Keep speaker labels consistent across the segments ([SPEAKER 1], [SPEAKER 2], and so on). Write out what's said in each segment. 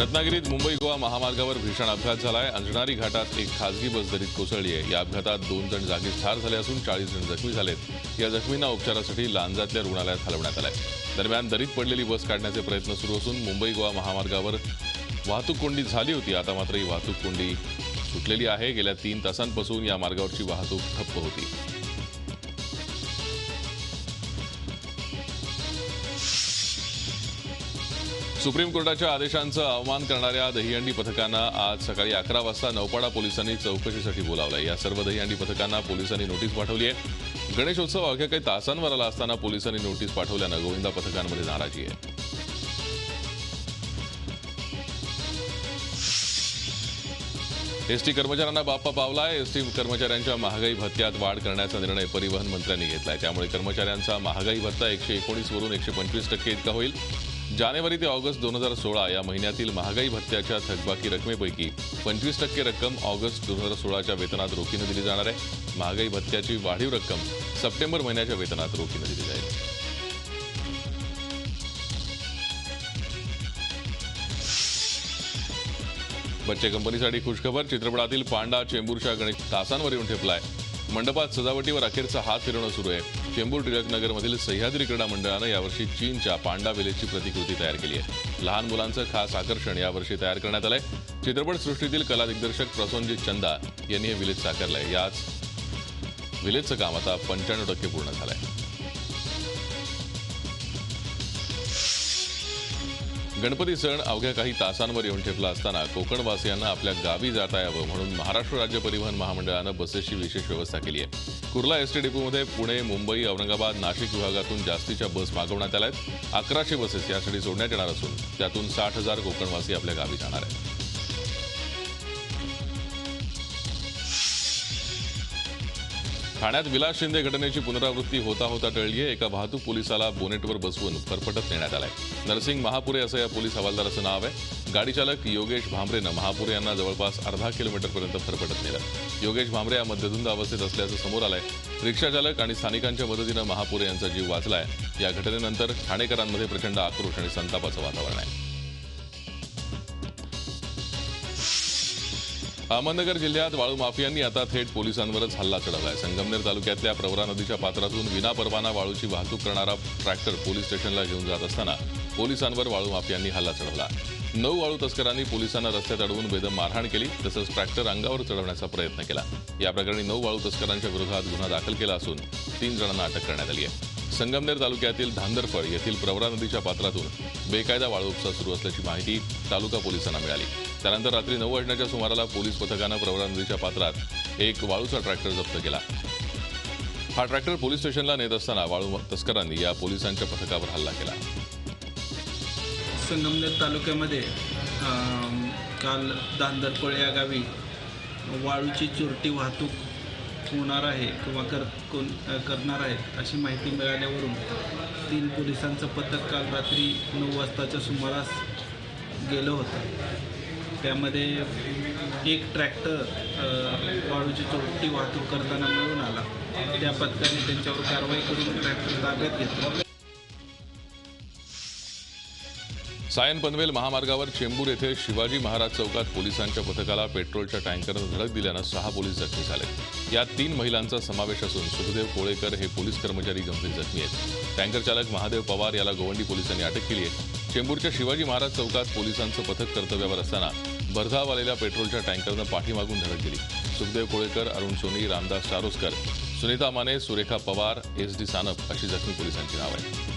[SPEAKER 1] रत्नागिरीत मुंबई गोवा महामार्गावर भीषण अपघात झालाय। अंजनारी घाटात एक खासगी बस दरीत कोसळली आहे। या अपघातात 2 जण जागीच ठार झाले असून 40 जण जखमी झालेत। या जखमींना उपचारासाठी लांजातल्या रुग्णालयात हलवण्यात आलंय। दरम्यान दरीत पडलेली बस काढण्याचे प्रयत्न सुरू असून मुंबई गोवा महामार्गावर वाहतूक कोंडी झाली होती। आता मात्र ही वाहतूक कोंडी सुटलेली आहे। गेल्या 3 तासांपासून या मार्गावरची वाहतूक ठप्प होती। सुप्रीम कोर्टाच्या आदेशांचा अवमान करणाऱ्या दहीहंडी पथकांना आज सकाळी 11 वाजता नौपाडा पोलिसांनी चौकशीसाठी बोलावलंय। या सर्व दहीहंडी पथकांना पोलिसांनी नोटीस पाठवली आहे। गणेशोत्सव अवघ्या काही तासांवर आला असताना पोलिसांनी नोटीस पाठवल्यानं गोविंदा पथकांमध्ये नाराजी आहे। एसटी कर्मचाऱ्यांना बाप्पा पावलाय। एसटी कर्मचाऱ्यांच्या महागाई भत्त्यात वाढ करण्याचा निर्णय परिवहन मंत्र्यांनी घेतलाय। त्यामुळे कर्मचाऱ्यांचा महागाई भत्ता 119 वरून 125% इतका होईल। जानेवारी ते ऑगस्ट 2016 या महिन्यातील महागाई भत्त्याच्या थकबाकी रकमेपैकी 25% रक्कम ऑगस्ट 2016च्या वेतनात रोखीने दिली जाणार आहे। महागाई भत्त्याची वाढीव रक्कम सप्टेंबर महिन्याच्या वेतनात रोखीने दिली जाईल। बच्चे कंपनीसाठी खुशखबर। चित्रपटातील पांडा चेंबूरच्या गणेश तासांवर येऊन ठेपलाय। मंडपात सजावटीवर अखेरचा हात फिरवणं सुरू आहे। चेंबूर टिळकनगरमधील सह्याद्री क्रीडा मंडळानं यावर्षी चीनच्या पांडा विलेजची प्रतिकृती तयार केली आहे। लहान मुलांचं खास आकर्षण यावर्षी तयार करण्यात आलंय। चित्रपटसृष्टीतील कला दिग्दर्शक प्रसोनजीत चंदा यांनी हे विलेज साकारलंय। याच विलेजचं काम आता 95% पूर्ण झालंय। गणपती सण अवघ्या काही तासांवर येऊन ठेपला असताना कोकणवासियांना आपल्या गावी जाता यावं म्हणून महाराष्ट्र राज्य परिवहन महामंडळानं बसेसची विशेष व्यवस्था केली आहे। कुर्ला एसटी डेपोमध्ये पुणे, मुंबई, औरंगाबाद, नाशिक विभागातून जास्तीच्या बस मागवण्यात आल्या आहेत। 1100 बसेस यासाठी सोडण्यात येणार असून त्यातून 60,000 कोकणवासी आपल्या गावी जाणार आहेत। ठाण्यात विलास शिंदे घटनेची पुनरावृत्ती होता होता टळली आहे। एका वाहतूक पोलिसाला बोनेटवर बसवून फरफटत नेण्यात आलाय। नरसिंग महापुरे असं या पोलीस हवालदाराचं नाव आहे। गाडी चालक योगेश भांबरेनं महापुरे यांना जवळपास अर्धा किलोमीटरपर्यंत फरफटत नेलं। योगेश भांबरे या मध्यधुंद अवस्थेत असल्याचं समोर आलंय। रिक्षा चालक आणि स्थानिकांच्या मदतीनं महापुरे यांचा जीव वाचलाय। या घटनेनंतर ठाणेकरांमध्ये प्रचंड आक्रोश आणि संतापाचं वातावरण आहे। अहमदनगर जिल्ह्यात वाळू माफियांनी आता थेट पोलिसांवरच हल्ला चढवलाय। संगमनेर तालुक्यातल्या प्रवरा नदीच्या पात्रातून विनापरवाना वाळूची वाहतूक करणारा ट्रॅक्टर पोलीस स्टेशनला घेऊन जात असताना पोलिसांवर वाळू माफियांनी हल्ला चढवला। 9 वाळू तस्करांनी पोलिसांना रस्त्यात अडवून बेदम मारहाण केली तसंच ट्रॅक्टर अंगावर चढवण्याचा प्रयत्न केला। या प्रकरणी 9 वाळू तस्करांच्या विरोधात गुन्हा दाखल केला असून 3 जणांना अटक करण्यात आली आहे। संगमनेर तालुक्यातील धांदरफळ येथील प्रवरा नदीच्या पात्रातून बेकायदा वाळू उपसा सुरू असल्याची माहिती तालुका पोलिसांना मिळाली। त्यानंतर रात्री 9 वाजण्याच्या सुमाराला पोलीस पथकानं प्रवरा नदीच्या पात्रात एक वाळूचा ट्रॅक्टर जप्त केला। हा ट्रॅक्टर पोलीस स्टेशनला नेत असताना वाळू तस्करांनी या पोलिसांच्या पथकावर हल्ला केला।
[SPEAKER 2] संगमनेर तालुक्यामध्ये काल धांदरफळ या गावी वाळूची चोरटी वाहतूक होणार आहे किंवा करणार आहेत अशी माहिती मिळाल्यावरून 3 पोलिसांचं पथक काल रात्री 9 वाजताच्या सुमारास गेलं होतं। त्यामध्ये एक ट्रॅक्टर वाळूची चोरटी वाहतूक करताना मिळून आला। त्या पथकाने त्यांच्यावर कारवाई करून ट्रॅक्टर ताब्यात घेतलं।
[SPEAKER 1] सायन पनवेल महामार्गावर चेंबूर येथे शिवाजी महाराज चौकात पोलिसांच्या पथकाला पेट्रोलच्या टँकरनं धडक दिल्यानं 6 पोलीस जखमी झाले। यात 3 महिलांचा समावेश असून सुखदेव कोळेकर हे पोलीस कर्मचारी गंभीर जखमी आहेत। टँकर चालक महादेव पवार याला गोवंडी पोलिसांनी अटक केली आहे। चेंबूरच्या शिवाजी महाराज चौकात पोलिसांचं पथक कर्तव्यावर असताना भरधाव आलेल्या पेट्रोलच्या टँकरनं पाठीमागून धडक दिली। सुखदेव कोळेकर, अरुण सोनी, रामदास चारोस्कर, सुनीता माने, सुरेखा पवार, SD सानप अशी जखमी पोलिसांची नाव आहेत।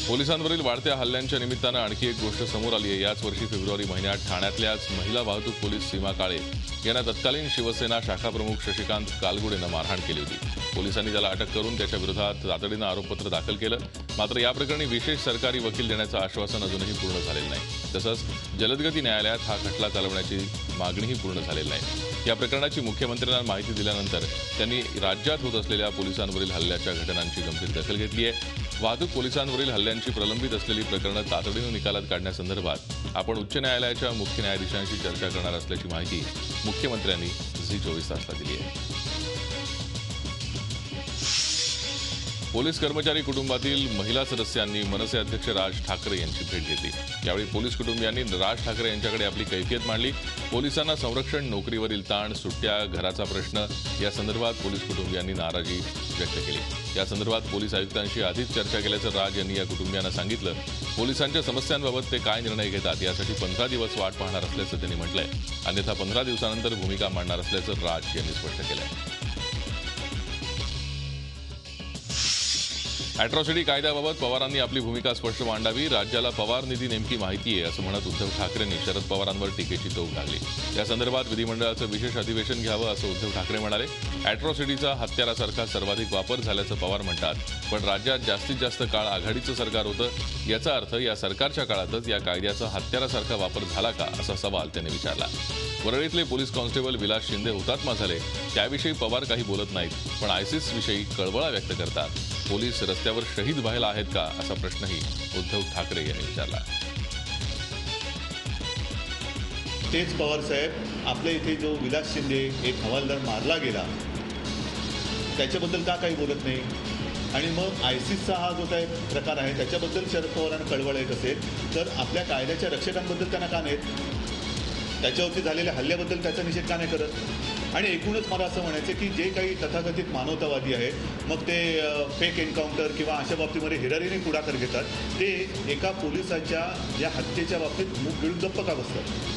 [SPEAKER 1] पोलिसांवरील वाढत्या हल्ल्यांच्या निमित्तानं आणखी एक गोष्ट समोर आली आहे। याच वर्षी फेब्रुवारी महिन्यात ठाण्यातल्याच महिला वाहतूक पोलीस सीमा काळे यांना तत्कालीन शिवसेना शाखाप्रमुख शशिकांत कालगुडेनं मारहाण केली होती। पोलिसांनी त्याला अटक करून त्याच्या विरोधात तातडीनं आरोपपत्र दाखल केलं। मात्र या प्रकरणी विशेष सरकारी वकील देण्याचं आश्वासन अजूनही पूर्ण झालेलं नाही। तसंच जलदगती न्यायालयात हा खटला चालवण्याची मागणीही पूर्ण झालेली नाही। या प्रकरणाची मुख्यमंत्र्यांना माहिती दिल्यानंतर त्यांनी राज्यात होत असलेल्या पोलिसांवरील हल्ल्याच्या घटनांची गंभीर दखल घेतली आहे। वाहतूक पोलिसांवरील हल्ल्यांची प्रलंबित असलेली प्रकरणं तातडीनं निकालात काढण्यासंदर्भात आपण उच्च न्यायालयाच्या मुख्य न्यायाधीशांशी चर्चा करणार असल्याची माहिती मुख्यमंत्र्यांनी झी 24 तासला दिली आहे। पोलीस कर्मचारी कुटुंबातील महिला सदस्यांनी मनसे अध्यक्ष राज ठाकरे यांची भेट घेतली। यावेळी पोलीस कुटुंबियांनी राज ठाकरे यांच्याकडे आपली कैफियत मांडली। पोलिसांना संरक्षण, नोकरीवरील ताण, सुट्ट्या, घराचा प्रश्न या संदर्भात पोलीस कुटुंबियांनी नाराजी व्यक्त केली। या संदर्भात पोलीस आयुक्तांशी आधीच चर्चा केल्याचं राज यांनी या कुटुंबियांना सांगितलं। पोलिसांच्या समस्यांबाबत ते काय निर्णय घेतात यासाठी 15 दिवस वाट पाहणार असल्याचं त्यांनी म्हटलंय। अन्यथा 15 दिवसानंतर भूमिका मांडणार असल्याचं राज यांनी स्पष्ट केलंय। अॅट्रॉसिटी कायद्याबाबत पवारांनी आपली भूमिका स्पष्ट मांडावी। राज्याला पवार निधी नेमकी माहिती आहे असं म्हणत उद्धव ठाकरेंनी शरद पवारांवर टीकेची तोफ डागली। या संदर्भात विधिमंडळाचं विशेष अधिवेशन घ्यावं असं उद्धव ठाकरे म्हणाले। अॅट्रॉसिटीचा हत्यारासारखा सर्वाधिक वापर झाल्याचं पवार म्हणतात, पण राज्यात जास्तीत जास्त काळ आघाडीचं सरकार होतं। याचा अर्थ या सरकारच्या काळातच या कायद्याचा हत्यारासारखा वापर झाला का असा सवाल त्यांनी विचारला। वरळीतले पोलीस कॉन्स्टेबल विलास शिंदे हुतात्मा झाले त्याविषयी पवार काही बोलत नाहीत, पण आयसिस विषयी कळवळा व्यक्त करतात। पोलीस रस्त्यावर शहीद व्हायला आहेत का असा प्रश्नही उद्धव ठाकरे यांनी विचारला।
[SPEAKER 3] तेच पवार साहेब, आपल्या इथे जो विलास शिंदे एक हवालदार मारला गेला त्याच्याबद्दल का काही बोलत नाही? आणि मग आयसिसचा हा जो काही प्रकार आहे त्याच्याबद्दल शरद पवारांना कळवळ येत असेल तर आपल्या कायद्याच्या रक्षकांबद्दल त्यांना का नाहीत? त्याच्यावरती झालेल्या हल्ल्याबद्दल त्याचा निषेध का नाही करत? आणि एकूणच मला असं म्हणायचं की जे काही तथाकथित मानवतावादी आहेत, मग ते फेक एन्काउंटर किंवा अशा बाबतीमध्ये हिरारीने पुढाकार घेतात, ते एका पोलिसाच्या या हत्येच्या बाबतीत मूग गिळून गप्प का बसतात?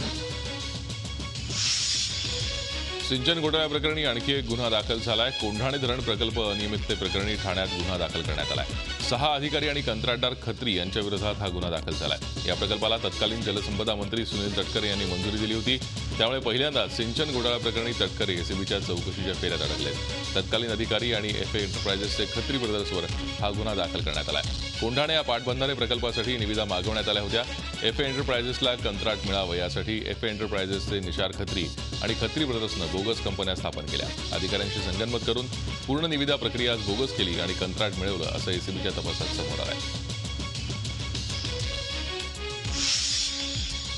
[SPEAKER 1] सिंचन घोटाळ्याप्रकरणी आणखी एक गुन्हा दाखल झालाय। कोंढाणे धरण प्रकल्प अनियमिततेप्रकरणी ठाण्यात गुन्हा दाखल करण्यात आलाय। 6 अधिकारी आणि कंत्राटदार खत्री यांच्या विरोधात हा गुन्हा दाखल झालाय। या प्रकल्पाला तत्कालीन जलसंपदा मंत्री सुनील तटकरे यांनी मंजुरी दिली होती। त्यामुळे पहिल्यांदाच सिंचन घोटाळ्याप्रकरणी तटकरे एसीबीच्या चौकशीच्या फेऱ्यात अडकले। तत्कालीन अधिकारी आणि एफए एंटरप्राइजेसचे खत्री ब्रदर्सवर हा गुन्हा दाखल करण्यात आलाय। कोंढाणे या पाटबंधारे प्रकल्पासाठी निविदा मागवण्यात आल्या होत्या। एफए एंटरप्राइजेसला कंत्राट मिळावं यासाठी एफए एंटरप्राइजेसचे निशार खत्री आणि खत्री ब्रदर्सनं बोगस कंपन्या स्थापन केल्या। अधिकाऱ्यांशी संगनमत करून पूर्ण निविदा प्रक्रिया बोगस केली आणि कंत्राट मिळवलं असं एसीबीच्या तपासात समोर आलंय।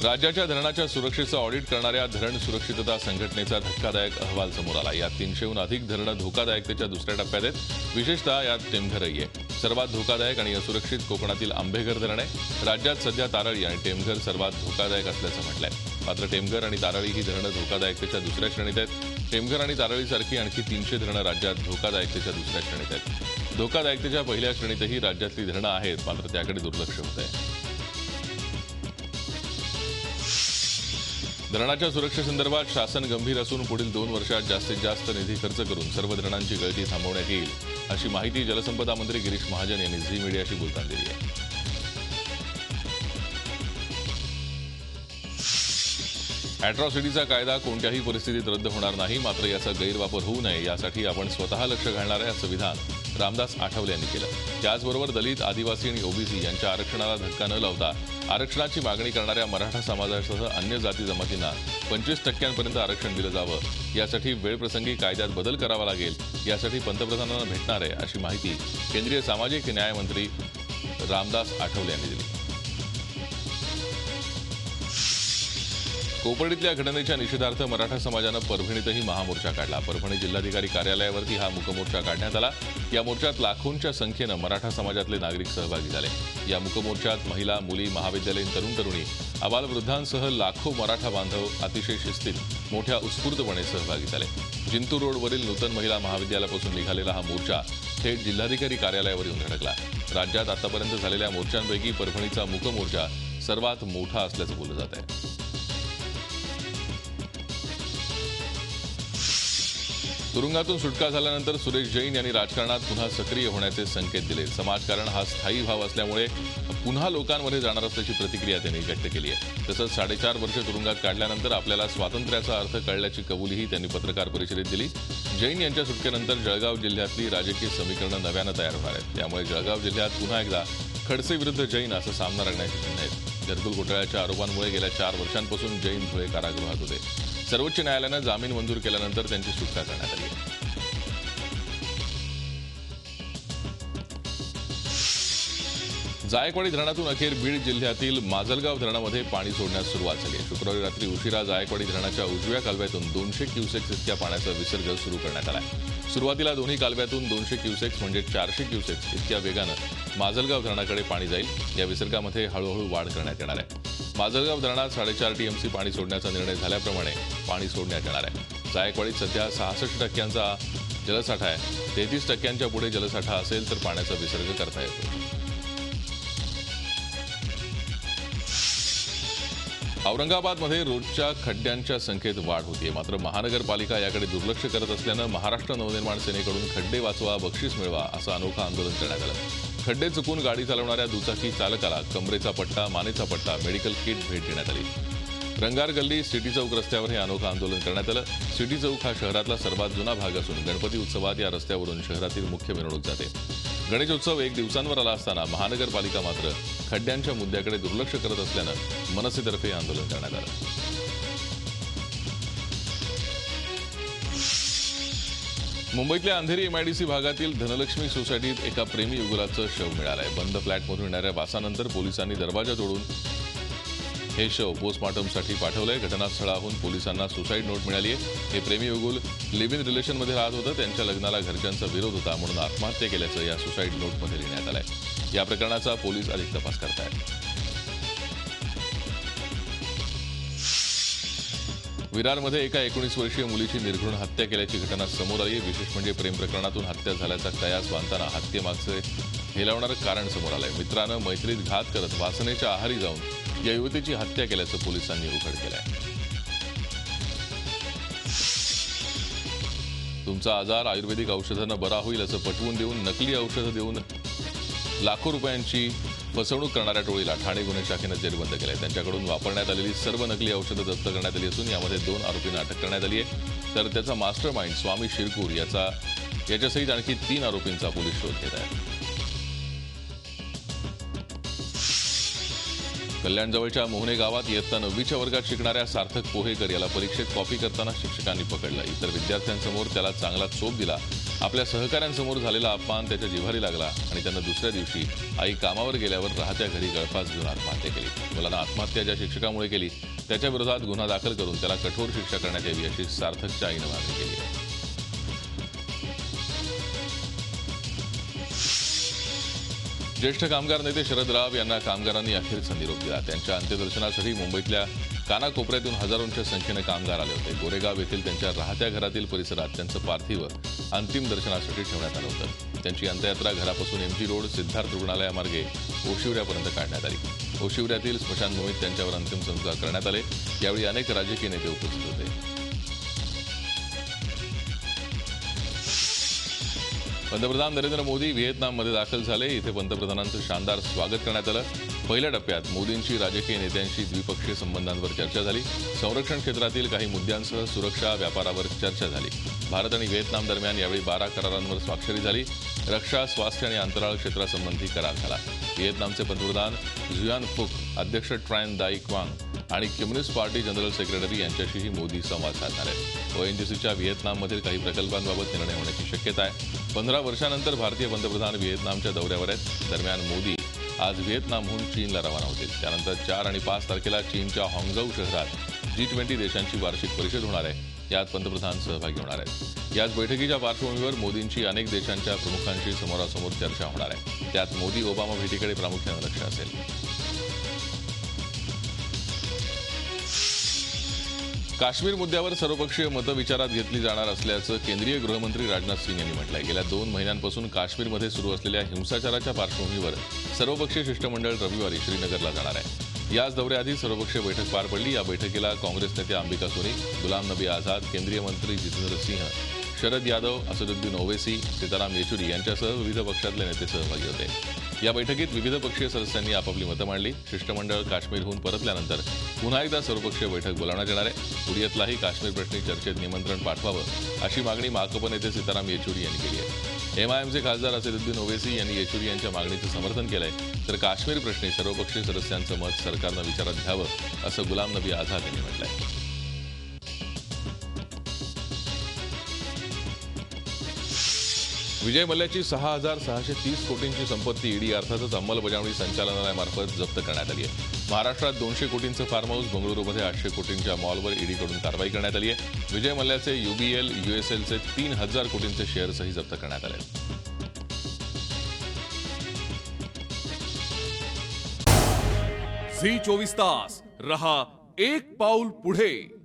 [SPEAKER 1] राज्याच्या धरणाच्या सुरक्षेचं ऑडिट करणाऱ्या धरण सुरक्षितता संघटनेचा धक्कादायक अहवाल समोर आला। यात 300हून अधिक धरणं धोकादायकतेच्या दुसऱ्या टप्प्यात आहेत। विशेषतः यात टेमघरही आहे। सर्वात धोकादायक आणि असुरक्षित कोकणातील आंबेघर धरण आहे। राज्यात सध्या तारळी आणि टेमघर सर्वात धोकादायक असल्याचं म्हटलंय। मात्र टेमघर आणि तारळी ही धरणं धोकादायकतेच्या दुसऱ्या श्रेणीत आहेत। टेमघर आणि तारळीसारखी आणखी 300 धरणं राज्यात धोकादायकतेच्या दुसऱ्या श्रेणीत आहेत। धोकादायकतेच्या पहिल्या श्रेणीतही राज्यातली धरणं आहेत, मात्र त्याकडे दुर्लक्ष होत आहे। धरणाच्या सुरक्षेसंदर्भात शासन गंभीर असून पुढील 2 वर्षात जास्तीत जास्त निधी खर्च करून सर्व धरणांची गळती थांबवण्यात येईल अशी माहिती जलसंपदा मंत्री गिरीश महाजन यांनी झी मीडियाशी बोलताना दिली आहे। अॅट्रॉसिटीचा कायदा कोणत्याही परिस्थितीत रद्द होणार नाही, मात्र याचा गैरवापर होऊ नये यासाठी आपण स्वतः लक्ष घालणार आहे असं विधान रामदास आठवले यांनी केलं। त्याचबरोबर दलित, आदिवासी आणि ओबीसी यांच्या आरक्षणाला धक्का न लावता आरक्षणाची मागणी करणाऱ्या मराठा समाजासह अन्य जाती जमातींना 25% आरक्षण दिलं जावं यासाठी वेळप्रसंगी कायद्यात बदल करावा लागेल। यासाठी पंतप्रधानांना भेटणार आहे अशी माहिती केंद्रीय सामाजिक न्याय मंत्री रामदास आठवले यांनी दिली। कोपर्डीतल्या घटनेच्या निषेधार्थ मराठा समाजानं परभणीतही महामोर्चा काढला। परभणी जिल्हाधिकारी कार्यालयावरती हा मूकमोर्चा काढण्यात आला। या मोर्चात लाखोंच्या संख्येनं मराठा समाजातले नागरिक सहभागी झाले। या मूकमोर्चात महिला, मुली, महाविद्यालयीन तरुण-तरुणी, आबालवृद्धांसह लाखो मराठा बांधव अतिशय शिस्तीत मोठ्या उत्स्फूर्तपणे सहभागी झाले। जिंतूर रोडवरील नूतन महिला महाविद्यालयापासून निघालेला हा मोर्चा थेट जिल्हाधिकारी कार्यालयावर येऊन धडकला। राज्यात आतापर्यंत झालेल्या मोर्चांपैकी परभणीचा मूकमोर्चा सर्वात मोठा असल्याचं बोललं जात आहे। तुरुंगातून सुटका झाल्यानंतर सुरेश जैन यांनी राजकारणात पुन्हा सक्रिय होण्याचे संकेत दिले। समाजकारण हा स्थायी भाव असल्यामुळे पुन्हा लोकांमध्ये जाणार असल्याची प्रतिक्रिया त्यांनी व्यक्त केली आहे। तसंच 4.5 वर्ष तुरुंगात काढल्यानंतर आपल्याला स्वातंत्र्याचा अर्थ कळल्याची कबुलीही त्यांनी पत्रकार परिषदेत दिली। जैन यांच्या सुटकेनंतर जळगाव जिल्ह्यातली राजकीय समीकरणं नव्यानं तयार होणार आहेत। त्यामुळे जळगाव जिल्ह्यात पुन्हा एकदा खडसे विरुद्ध जैन असं सामना रंगण्याची चिन्ह आहेत। घरकुल घोटाळ्याच्या आरोपांमुळे गेल्या 4 वर्षांपासून जैन धुळे कारागृहात होते। सर्वोच्च न्यायालयानं जामीन मंजूर केल्यानंतर त्यांची सुटका करण्यात आली आहे। जायकवाडी धरणातून अखेर बीड जिल्ह्यातील माजलगाव धरणामध्ये पाणी सोडण्यास सुरुवात झाली आहे। शुक्रवारी रात्री उशिरा जायकवाडी धरणाच्या उजव्या कालव्यातून 200 क्युसेक्स इतक्या पाण्याचा विसर्ग सुरू करण्यात आला आहे। सुरुवातीला दोन्ही कालव्यातून 200 क्युसेक्स म्हणजे 400 क्युसेक्स इतक्या वेगानं माजलगाव धरणाकडे पाणी जाईल। या विसर्गामध्ये हळूहळू वाढ करण्यात येणार आहे। माजलगाव धरणात 4.5 टीएमसी पाणी सोडण्याचा निर्णय झाल्याप्रमाणे पाणी सोडण्यात येणार आहे। जायकवाडीत सध्या 66% जलसाठा आहे। 33% पुढे जलसाठा असेल तर पाण्याचा विसर्ग करता येतो। औरंगाबादमध्ये रोजच्या खड्ड्यांच्या संख्येत वाढ होतीये, मात्र महानगरपालिका याकडे दुर्लक्ष करत असल्यानं महाराष्ट्र नवनिर्माण सेनेकडून खड्डे वाचवा बक्षीस मिळवा असं अनोखं आंदोलन करण्यात आलं। खड्डे चुकून गाडी चालवणाऱ्या दुचाकी चालकाला कमरेचा पट्टा, मानेचा पट्टा, मेडिकल किट भेट देण्यात आली। रंगार गल्ली सिटी चौक रस्त्यावर हे अनोखं आंदोलन करण्यात आलं। सिटी चौक हा शहरातला सर्वात जुना भाग असून गणपती उत्सवात या रस्त्यावरून शहरातील मुख्य मिरवणूक जाते। गणेशोत्सव 1 दिवसांवर आला असताना महानगरपालिका मात्र खड्ड्यांच्या मुद्द्याकडे दुर्लक्ष करत असल्यानं मनसेतर्फे हे आंदोलन करण्यात आलं। मुंबईतल्या अंधेरी एमआयडीसी भागातील धनलक्ष्मी सोसायटीत एका प्रेमी युगुलाचं शव मिळालंय। बंद फ्लॅटमधून येणाऱ्या वासानंतर पोलिसांनी दरवाजा तोडून हे शव पोस्टमॉर्टमसाठी पाठवलंय। घटनास्थळाहून पोलिसांना सुसाईड नोट मिळाली आहे। हे प्रेमी युगुल लिव्ह इन रिलेशनमध्ये राहत होतं। त्यांच्या लग्नाला घरच्यांचा विरोध होता म्हणून आत्महत्या केल्याचं या सुसाईड नोटमध्ये लिहिण्यात आलंय। या प्रकरणाचा पोलीस अधिक तपास करतायत। विरारमध्ये एका 19 वर्षीय मुलीची निर्घृण हत्या केल्याची घटना समोर आली आहे। विशेष म्हणजे प्रेम प्रकरणातून हत्या झाल्याचा कयास बांधताना हत्येमागचे हेलावणारं कारण समोर आलंय। मित्रानं मैत्रीत घात करत वासनेच्या आहारी जाऊन या युवतीची हत्या केल्याचं पोलिसांनी उघड केलंय। तुमचा आजार आयुर्वेदिक औषधांना बरा होईल असं पटवून देऊन नकली औषधं देऊन लाखो रुपयांची फसवणूक करणाऱ्या टोळीला ठाणे गुन्हे शाखेनं जेरबंद केलंय। त्यांच्याकडून वापरण्यात आलेली सर्व नकली औषधं जप्त करण्यात आली असून यामध्ये 2 आरोपींना अटक करण्यात आली आहे। तर त्याचा मास्टर माइंड स्वामी शिरकूर याच्यासहित आणखी 3 आरोपींचा पोलीस शोध घेत आहे। कल्याणजवळच्या मोहने गावात इयत्ता 9वीच्या वर्गात शिकणाऱ्या सार्थक पोहेकर याला परीक्षेत कॉपी करताना शिक्षकांनी पकडलं। इतर विद्यार्थ्यांसमोर त्याला चांगला चोप दिला। आपल्या सहकाऱ्यांसमोर झालेला अपमान त्याच्या जिव्हारी लागला आणि त्यानं दुसऱ्या दिवशी आई कामावर गेल्यावर राहत्या घरी गळफास घेऊन आत्महत्या केली। मुलांना आत्महत्या ज्या शिक्षकामुळे केली त्याच्या विरोधात गुन्हा दाखल करून त्याला कठोर शिक्षा करण्यात यावी अशी सार्थकच्या आईनं मागणी केली आहे। ज्येष्ठ कामगार नेते शरद राव यांना कामगारांनी अखेरचा निरोप दिला। त्यांच्या अंत्यदर्शनासाठी मुंबईतल्या कानाकोपऱ्यातून हजारोंच्या संख्येनं कामगार आले होते। गोरेगाव येथील त्यांच्या राहत्या घरातील परिसरात त्यांचं पार्थिव अंतिम दर्शनासाठी ठेवण्यात आलं होतं। त्यांची अंत्ययात्रा घरापासून एमजी रोड सिद्धार्थ रुग्णालयामार्गे ओशिवऱ्यापर्यंत काढण्यात आली। ओशिवऱ्यातील स्मशानभूमीत त्यांच्यावर अंतिम संस्कार करण्यात आले। यावेळी अनेक राजकीय नेते उपस्थित होते। पंतप्रधान नरेंद्र मोदी व्हिएतनाममध्ये दाखल झाले। इथे पंतप्रधानांचं शानदार स्वागत करण्यात आलं। पहिल्या टप्प्यात मोदींची राजकीय नेत्यांशी द्विपक्षीय संबंधांवर चर्चा झाली। संरक्षण क्षेत्रातील काही मुद्द्यांसह सुरक्षा व्यापारावर चर्चा झाली। भारत आणि व्हिएतनाम दरम्यान यावेळी 12 करारांवर स्वाक्षरी झाली। रक्षा, स्वास्थ्य आणि अंतराळ क्षेत्रासंबंधी करार झाला। व्हिएतनामचे पंतप्रधान झुयान फुक, अध्यक्ष ट्रायन दाई क्वांग आणि कम्युनिस्ट पार्टी जनरल सेक्रेटरी यांच्याशीही मोदी संवाद साधणार आहेत। ओएनजीसीच्या व्हिएतनाममधील काही प्रकल्पांबाबत निर्णय होण्याची शक्यता आहे। 15 वर्षांनंतर भारतीय पंतप्रधान व्हिएतनामच्या दौऱ्यावर आहेत। दरम्यान मोदी आज व्हिएतनामहून चीनला रवाना होतील। त्यानंतर 4 आणि 5 तारखेला चीनच्या हाँगझोऊ शहरात G20 देशांची वार्षिक परिषद होणार आहे। यात पंतप्रधान सहभागी होणार आहेत। याच बैठकीच्या पार्श्वभूमीवर मोदींची अनेक देशांच्या प्रमुखांशी समोरासमोर चर्चा होणार आहे। त्यात मोदी ओबामा भेटीकडे प्रामुख्याने लक्ष असेल। काश्मीर मुद्द्यावर सर्वपक्षीय मतं विचारात घेतली जाणार असल्याचं केंद्रीय गृहमंत्री राजनाथ सिंह यांनी म्हटलंय। गेल्या 2 महिन्यांपासून काश्मीरमध्ये सुरू असलेल्या हिंसाचाराच्या पार्श्वभूमीवर सर्वपक्षीय शिष्टमंडळ रविवारी श्रीनगरला जाणार आहे। याच दौऱ्याआधी सर्वपक्षीय बैठक पार पडली। या बैठकीला काँग्रेस नेते अंबिका सोनी, गुलाम नबी आझाद, केंद्रीय मंत्री जितेंद्र सिंह, शरद यादव, असदुद्दीन ओवैसी, सीताराम येचुरी यांच्यासह विविध पक्षातले नेते सहभागी होते। या बैठकीत विविध पक्षीय सदस्यांनी आपापली मतं मांडली। शिष्टमंडळ काश्मीरहून परतल्यानंतर पुन्हा एकदा सर्वपक्षीय बैठक बोलावण्यात येणार आहे। हुरियतलाही काश्मीर प्रश्नी चर्चेत निमंत्रण पाठवावं अशी मागणी माकप नेते सीताराम येचुरी यांनी केली आहे। एमआयएमचे खासदार असदुद्दीन ओवैसी यांनी येचुरी यांच्या मागणीचं समर्थन केलंय, तर काश्मीर प्रश्नी सर्वपक्षीय सदस्यांचं मत सरकारनं विचारात घ्यावं असं गुलाम नबी आझाद यांनी म्हटलंय। विजय मल्ल्याची 6,630 कोटींची संपत्ती ईडी अर्थातच अंमलबजावणी संचालनालयामार्फत जप्त करण्यात आली आहे. महाराष्ट्रात 200 कोटींचं फार्म हाऊस, बंगळुरूमध्ये 800 कोटींच्या मॉलवर ईडीकडून कारवाई करण्यात आली आहे. विजय मल्ल्याचे UBL, USLचे 3,000 कोटींचे शेअर्सही जप्त करण्यात आले.
[SPEAKER 4] झी 24 तास रहा एक पाऊल पुढे.